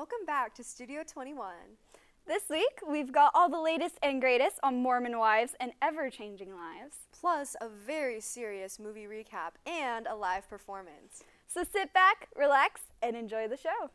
Welcome back to Studio 21. This week, we've got all the latest and greatest on Mormon wives and ever-changing lives. Plus a very serious movie recap and a live performance. So sit back, relax, and enjoy the show.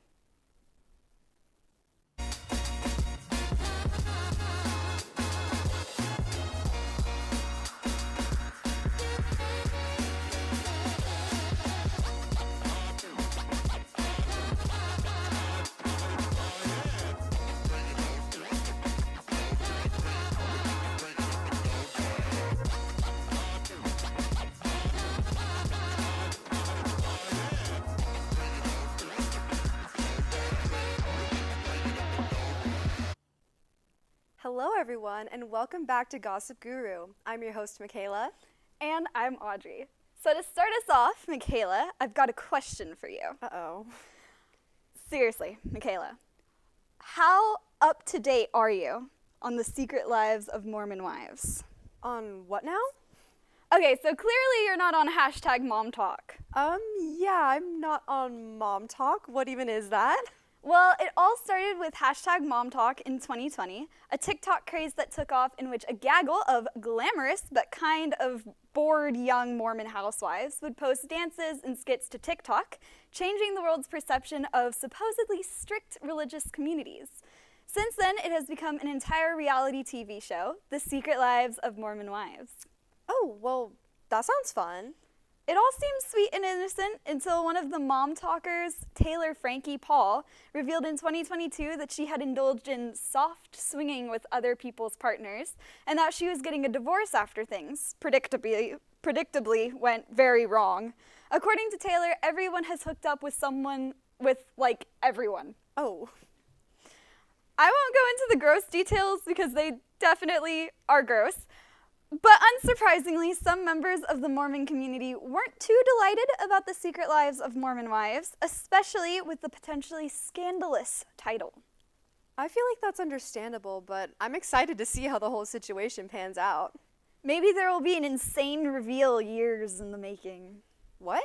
Hello everyone and welcome back to Gossip Guru. I'm your host Michaela. And I'm Audrey. So to start us off, Michaela, I've got a question for you. Uh-oh. Seriously, Michaela, how up to date are you on the secret lives of Mormon wives? On what now? Okay, so clearly you're not on hashtag mom talk. Yeah, I'm not on Mom Talk. What even is that? Well, it all started with hashtag Mom Talk in 2020, a TikTok craze that took off in which a gaggle of glamorous but kind of bored young Mormon housewives would post dances and skits to TikTok, changing the world's perception of supposedly strict religious communities. Since then, it has become an entire reality TV show, The Secret Lives of Mormon Wives. Oh, well, that sounds fun. It all seemed sweet and innocent until one of the mom talkers, Taylor Frankie Paul, revealed in 2022 that she had indulged in soft swinging with other people's partners and that she was getting a divorce after things, predictably went very wrong. According to Taylor, everyone has hooked up with someone everyone. Oh. I won't go into the gross details because they definitely are gross. But unsurprisingly, some members of the Mormon community weren't too delighted about the secret lives of Mormon wives, especially with the potentially scandalous title. I feel like that's understandable, but I'm excited to see how the whole situation pans out. Maybe there will be an insane reveal years in the making. What?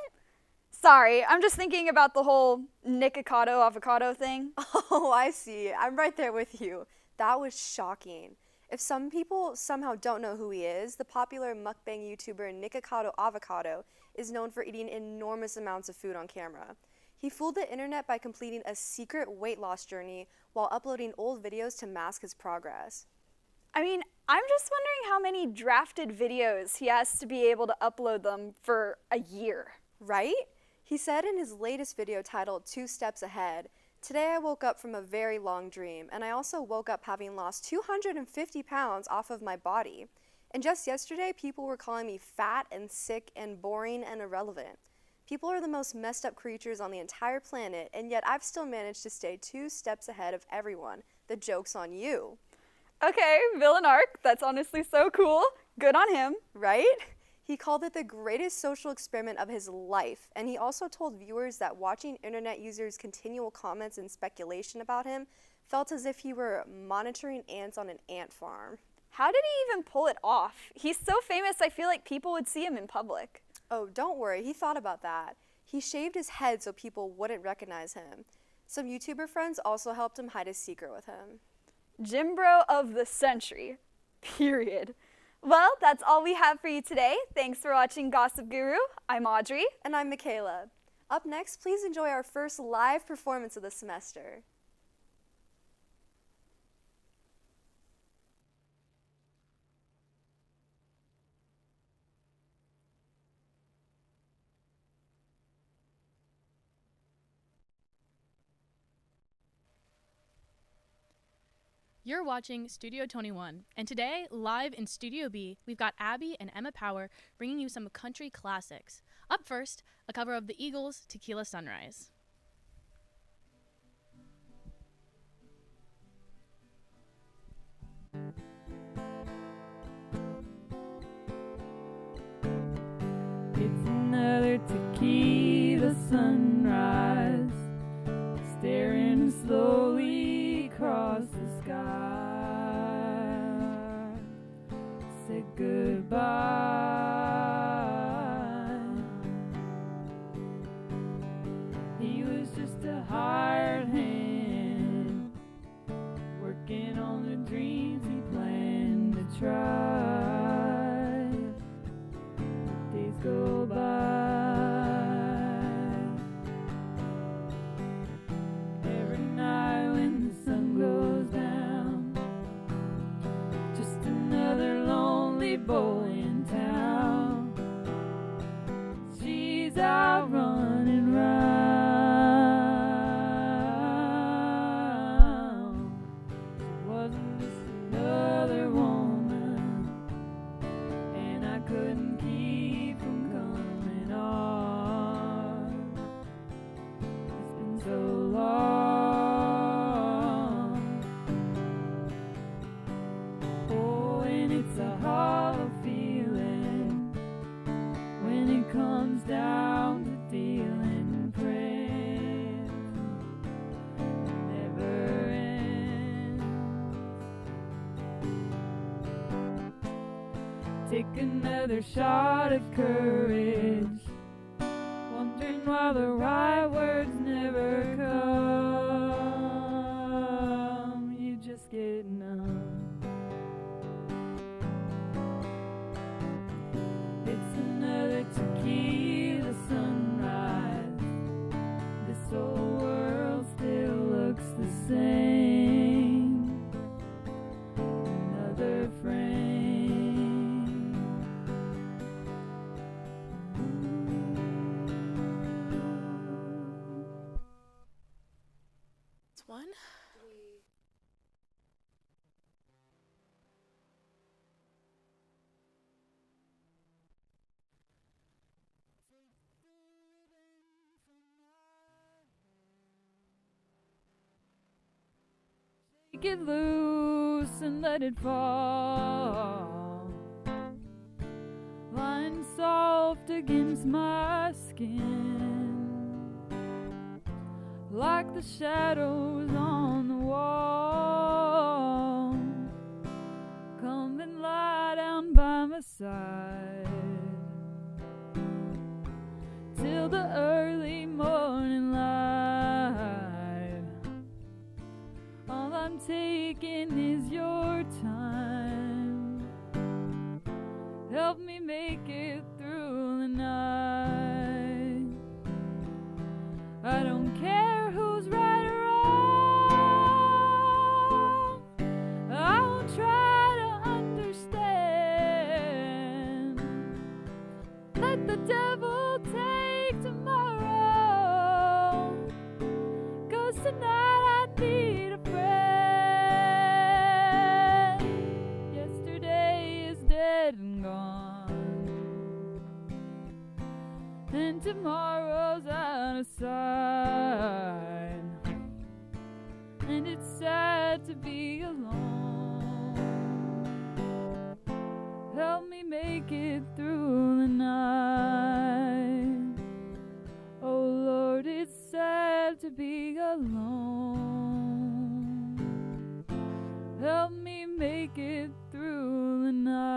Sorry, I'm just thinking about the whole Nikocado avocado thing. Oh, I see. I'm right there with you. That was shocking. If some people somehow don't know who he is, the popular mukbang YouTuber Nikocado Avocado is known for eating enormous amounts of food on camera. He fooled the internet by completing a secret weight loss journey while uploading old videos to mask his progress. I mean, I'm just wondering how many drafted videos he has to be able to upload them for a year. Right? He said in his latest video titled 2 Steps Ahead, "Today I woke up from a very long dream, and I also woke up having lost 250 pounds off of my body. And just yesterday, people were calling me fat and sick and boring and irrelevant. People are the most messed up creatures on the entire planet, and yet I've still managed to stay 2 steps ahead of everyone. The joke's on you." Okay, villain arc, that's honestly so cool. Good on him. Right? He called it the greatest social experiment of his life, and he also told viewers that watching internet users' continual comments and speculation about him felt as if he were monitoring ants on an ant farm. How did he even pull it off? He's so famous, I feel like people would see him in public. Oh, don't worry, he thought about that. He shaved his head so people wouldn't recognize him. Some YouTuber friends also helped him hide his secret with him. Gym bro of the century. Period. Well, that's all we have for you today. Thanks for watching Gossip Guru. I'm Audrey. And I'm Michaela. Up next, please enjoy our first live performance of the semester. You're watching Studio 21, and today, live in Studio B, we've got Abby and Emma Power bringing you some country classics. Up first, a cover of the Eagles' Tequila Sunrise. It's another tequila sunrise, staring slowly across the sky. Said goodbye. He was just a hired hand take another shot of courage, wondering why the right words never come. You just get numb. It's another tequila sunrise. This whole world still looks the same. Another frame. It's one. Take it loose and let it fall, lying soft against my skin, like the shadows on the wall. Come and lie down by my side till the early morning light. All I'm taking is your time. Help me make it through the night. I don't care who's right or wrong. I won't try to understand. Let the devil take tomorrow, 'cause tonight I need a friend. Yesterday is dead and gone, and tomorrow's out of sight. And it's sad to be alone. Help me make it through the night. Oh Lord, it's sad to be alone. Help me make it through the night.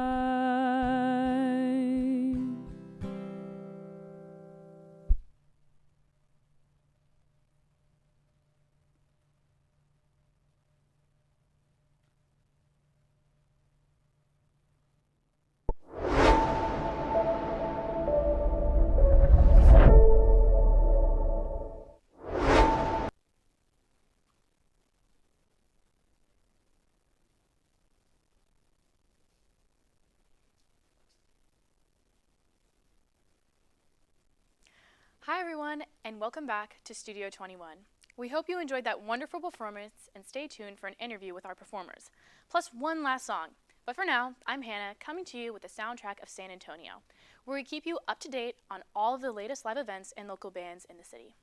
Hi everyone, and welcome back to Studio 21. We hope you enjoyed that wonderful performance and stay tuned for an interview with our performers, plus one last song. But for now, I'm Hannah, coming to you with the soundtrack of San Antonio, where we keep you up to date on all of the latest live events and local bands in the city.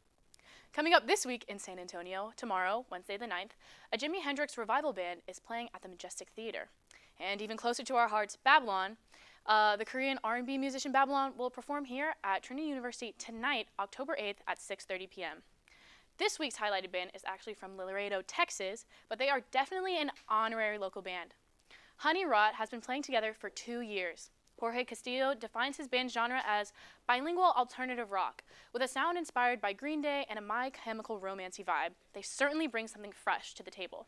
Coming up this week in San Antonio, tomorrow, Wednesday the 9th, a Jimi Hendrix revival band is playing at the Majestic Theater. And even closer to our hearts, Babylon, the Korean R&B musician Babylon will perform here at Trinity University tonight, October 8th at 6:30 p.m. This week's highlighted band is actually from Laredo, Texas, but they are definitely an honorary local band. Honey Rot has been playing together for 2 years. Jorge Castillo defines his band's genre as bilingual alternative rock, with a sound inspired by Green Day and a My Chemical Romance-y vibe. They certainly bring something fresh to the table.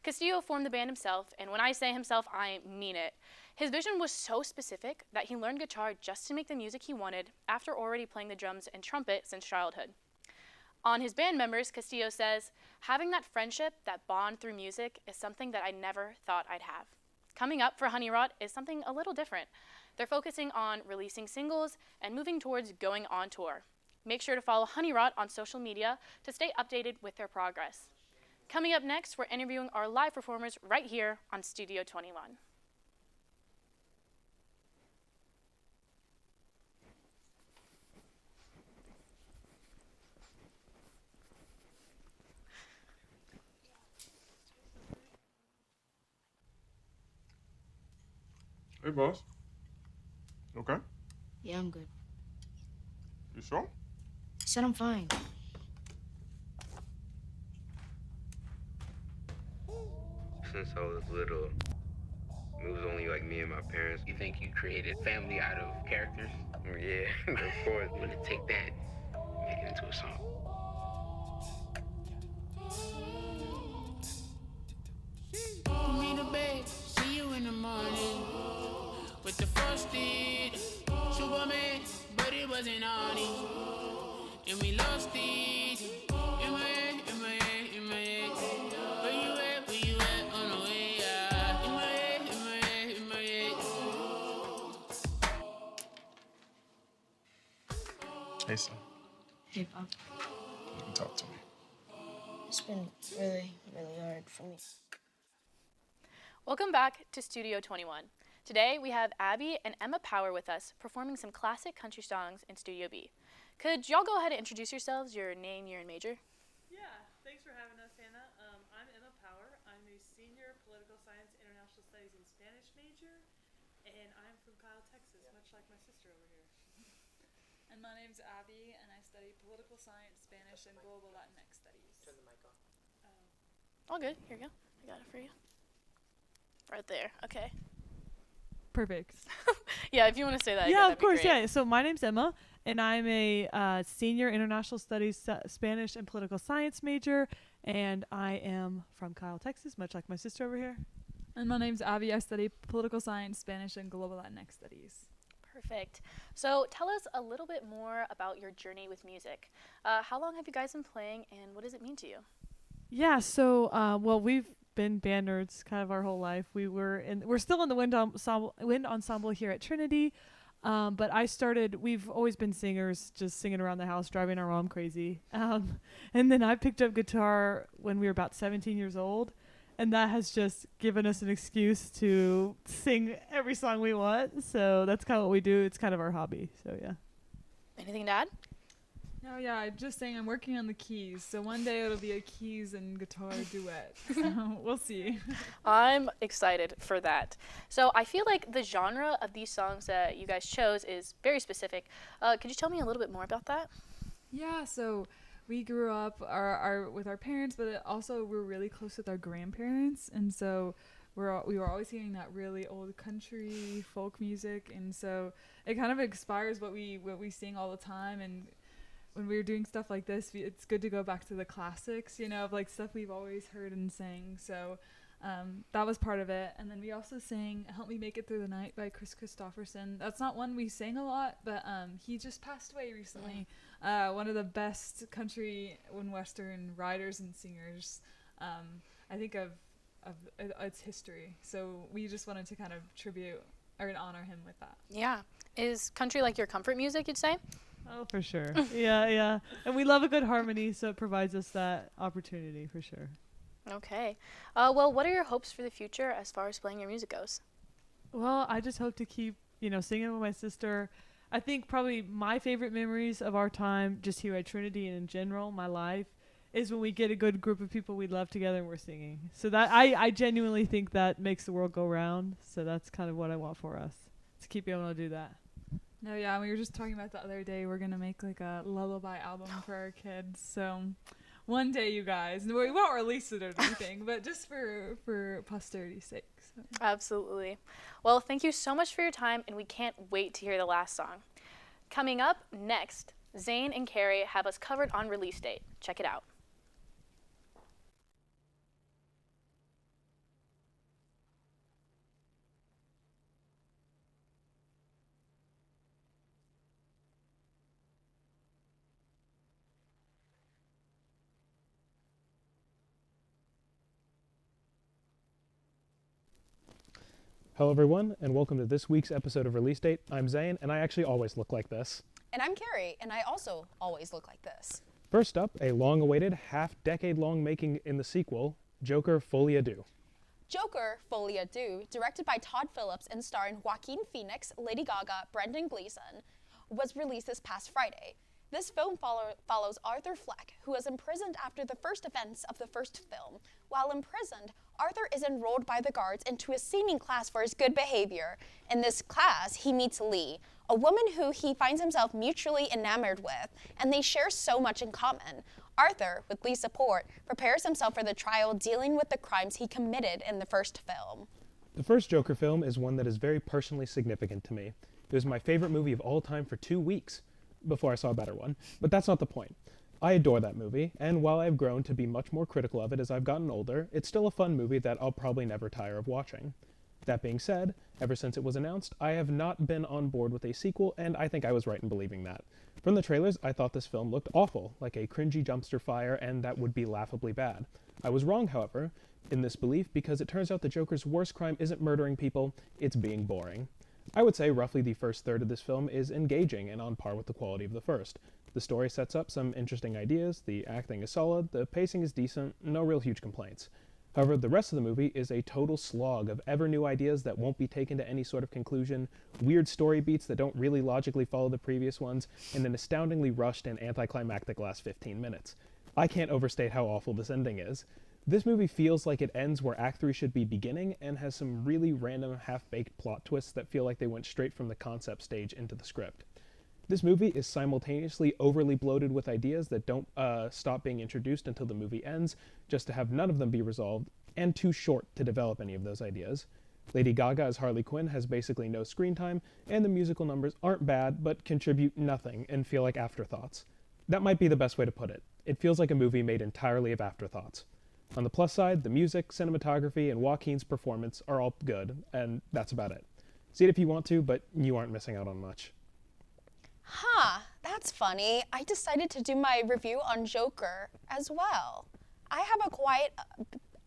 Castillo formed the band himself, and when I say himself, I mean it. His vision was so specific that he learned guitar just to make the music he wanted after already playing the drums and trumpet since childhood. On his band members, Castillo says, "Having that friendship, that bond through music, is something that I never thought I'd have." Coming up for Honey Rot is something a little different. They're focusing on releasing singles and moving towards going on tour. Make sure to follow Honey Rot on social media to stay updated with their progress. Coming up next, we're interviewing our live performers right here on Studio 21. Hey, boss. Okay? Yeah, I'm good. You sure? I said I'm fine. Since I was little, It was only like me and my parents. You think you created family out of characters? Yeah, of course. When to take that, make it into a song. Put me to bed, see you in the morning. With the frosted Superman, but it wasn't on it. And we lost it. In my head, in my head, in my head. Where you at on the way out? In my head, in my head, in my head. Hey, son. Hey, Pop. You can talk to me. It's been really, really hard for me. Welcome back to Studio 21. Today we have Abby and Emma Power with us performing some classic country songs in Studio B. Could y'all go ahead and introduce yourselves, your name, year, and major? Yeah, thanks for having us, Hannah. I'm Emma Power. I'm a senior political science, international studies, and Spanish major, and I'm from Kyle, Texas, much like my sister over here. And my name's Abby, and I study political science, Spanish, and global Latinx studies. Turn the mic on. All good. Here you go. I got it for you. Right there. Okay. Perfect. Yeah, if you want to say that. Yeah, again, of course. that'd be great. Yeah. So my name's Emma, and I'm a senior international studies, Spanish, and political science major, and I am from Kyle, Texas, much like my sister over here. And my name's Abby. I study political science, Spanish, and global Latinx studies. Perfect. So tell us a little bit more about your journey with music. How long have you guys been playing, and what does it mean to you? Yeah. So, well, we've been band nerds kind of our whole life. We're still in the wind ensemble here at Trinity. But we've always been singers, just singing around the house, driving our mom crazy. And then I picked up guitar when we were about 17 years old. And that has just given us an excuse to sing every song we want. So that's kind of what we do. It's kind of our hobby. So, yeah. Anything to add? No, yeah, I'm just saying I'm working on the keys. So one day it'll be a keys and guitar duet. So we'll see. I'm excited for that. So I feel like the genre of these songs that you guys chose is very specific. Could you tell me a little bit more about that? Yeah, so we grew up with our parents, but also we're really close with our grandparents. And so we were always hearing that really old country folk music. And so it kind of inspires what we sing all the time. And when we were doing stuff like this, it's good to go back to the classics, of like stuff we've always heard and sang. So that was part of it. And then we also sang Help Me Make It Through the Night by Chris Christopherson. That's not one we sang a lot, but he just passed away recently. One of the best country and western writers and singers, I think, of its history. So we just wanted to kind of tribute or honor him with that. Yeah. Is country like your comfort music, you'd say? Oh, for sure. Yeah. And we love a good harmony, so it provides us that opportunity for sure. Okay. Well, what are your hopes for the future as far as playing your music goes? Well, I just hope to keep, singing with my sister. I think probably my favorite memories of our time just here at Trinity and in general, my life, is when we get a good group of people we love together and we're singing. So that I genuinely think that makes the world go round. So that's kind of what I want for us, to keep being able to do that. No, yeah, we were just talking about the other day. We're going to make like a lullaby album for our kids. So one day, you guys, we won't release it or anything, but just for posterity's sake. So. Absolutely. Well, thank you so much for your time, and we can't wait to hear the last song. Coming up next, Zane and Carrie have us covered on release date. Check it out. Hello everyone, and welcome to this week's episode of Release Date. I'm Zane, and I actually always look like this. And I'm Carrie, and I also always look like this. First up, a long-awaited, half-decade-long making in the sequel, Joker Folie à Deux. Joker Folie à Deux, directed by Todd Phillips and starring Joaquin Phoenix, Lady Gaga, Brendan Gleeson, was released this past Friday. This film follows Arthur Fleck, who is imprisoned after the first events of the first film. While imprisoned, Arthur is enrolled by the guards into a singing class for his good behavior. In this class, he meets Lee, a woman who he finds himself mutually enamored with, and they share so much in common. Arthur, with Lee's support, prepares himself for the trial dealing with the crimes he committed in the first film. The first Joker film is one that is very personally significant to me. It was my favorite movie of all time for 2 weeks, before I saw a better one, but that's not the point. I adore that movie, and while I've grown to be much more critical of it as I've gotten older, it's still a fun movie that I'll probably never tire of watching. That being said, ever since it was announced, I have not been on board with a sequel, and I think I was right in believing that. From the trailers, I thought this film looked awful, like a cringy dumpster fire, and that would be laughably bad. I was wrong, however, in this belief because it turns out the Joker's worst crime isn't murdering people, it's being boring. I would say roughly the first third of this film is engaging and on par with the quality of the first. The story sets up some interesting ideas, the acting is solid, the pacing is decent, no real huge complaints. However, the rest of the movie is a total slog of ever new ideas that won't be taken to any sort of conclusion, weird story beats that don't really logically follow the previous ones, and an astoundingly rushed and anticlimactic last 15 minutes. I can't overstate how awful this ending is. This movie feels like it ends where Act 3 should be beginning and has some really random half-baked plot twists that feel like they went straight from the concept stage into the script. This movie is simultaneously overly bloated with ideas that don't stop being introduced until the movie ends, just to have none of them be resolved, and too short to develop any of those ideas. Lady Gaga as Harley Quinn has basically no screen time, and the musical numbers aren't bad, but contribute nothing and feel like afterthoughts. That might be the best way to put it. It feels like a movie made entirely of afterthoughts. On the plus side, the music, cinematography, and Joaquin's performance are all good, and that's about it. See it if you want to, but you aren't missing out on much. Huh, that's funny. I decided to do my review on Joker as well. I have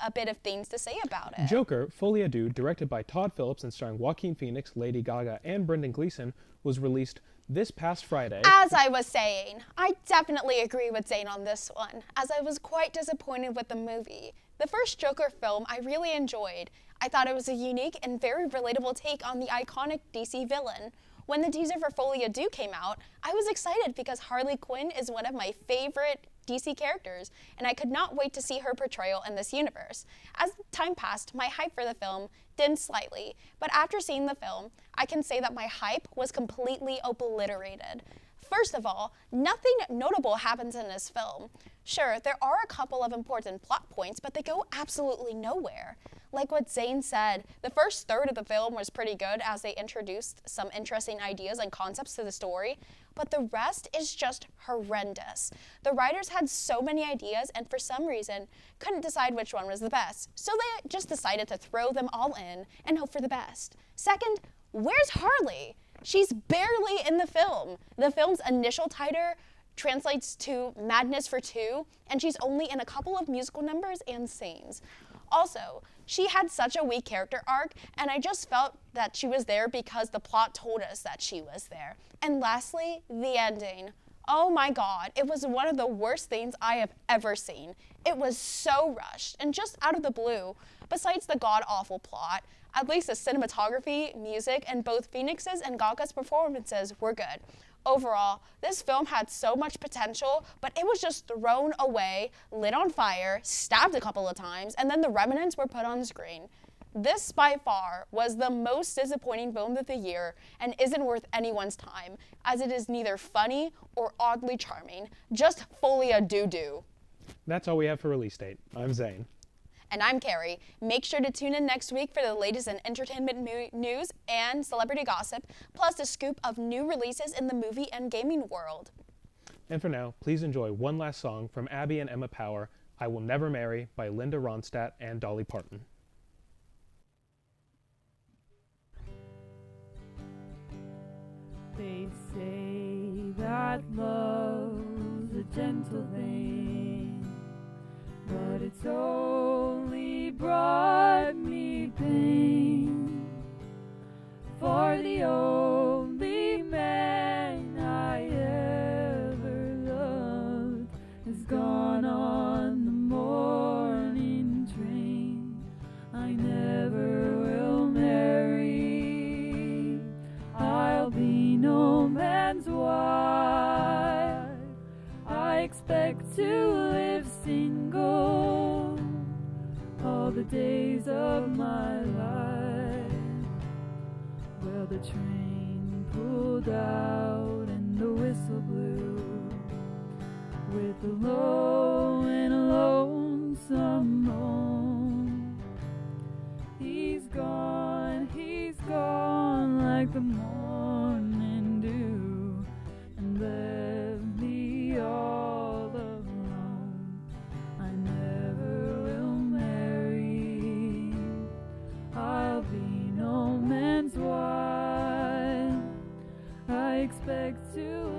a bit of things to say about it. Joker, Folie à Deux, directed by Todd Phillips and starring Joaquin Phoenix, Lady Gaga, and Brendan Gleeson, was released this past Friday. As I was saying, I definitely agree with Zane on this one, as I was quite disappointed with the movie. The first Joker film I really enjoyed. I thought it was a unique and very relatable take on the iconic DC villain. When the teaser for Folie à Deux came out, I was excited because Harley Quinn is one of my favorite DC characters, and I could not wait to see her portrayal in this universe. As time passed, my hype for the film dimmed slightly, but after seeing the film, I can say that my hype was completely obliterated. First of all, nothing notable happens in this film. Sure, there are a couple of important plot points, but they go absolutely nowhere. Like what Zane said, the first third of the film was pretty good as they introduced some interesting ideas and concepts to the story, but the rest is just horrendous. The writers had so many ideas and for some reason couldn't decide which one was the best, so they just decided to throw them all in and hope for the best. Second, where's Harley? She's barely in the film. The film's initial title translates to Madness for Two, and she's only in a couple of musical numbers and scenes. Also, she had such a weak character arc, and I just felt that she was there because the plot told us that she was there. And lastly, the ending. Oh my god, it was one of the worst things I have ever seen. It was so rushed and just out of the blue. Besides the god-awful plot, at least the cinematography, music, and both Phoenix's and Gaga's performances were good. Overall, this film had so much potential, but it was just thrown away, lit on fire, stabbed a couple of times, and then the remnants were put on screen. This, by far, was the most disappointing film of the year and isn't worth anyone's time, as it is neither funny or oddly charming, just Folie à Deux. That's all we have for release date. I'm Zane. And I'm Carrie. Make sure to tune in next week for the latest in entertainment news and celebrity gossip, plus a scoop of new releases in the movie and gaming world. And for now, please enjoy one last song from Abby and Emma Power, I Will Never Marry by Linda Ronstadt and Dolly Parton. They say that love's a gentle thing, but it's only brought me pain. For the only man I ever loved has gone on the morning train. I never will marry. I'll be no man's wife. I expect to live single all the days of my life. Well, the train pulled out and the whistle blew with a low and lonesome moan. He's gone. to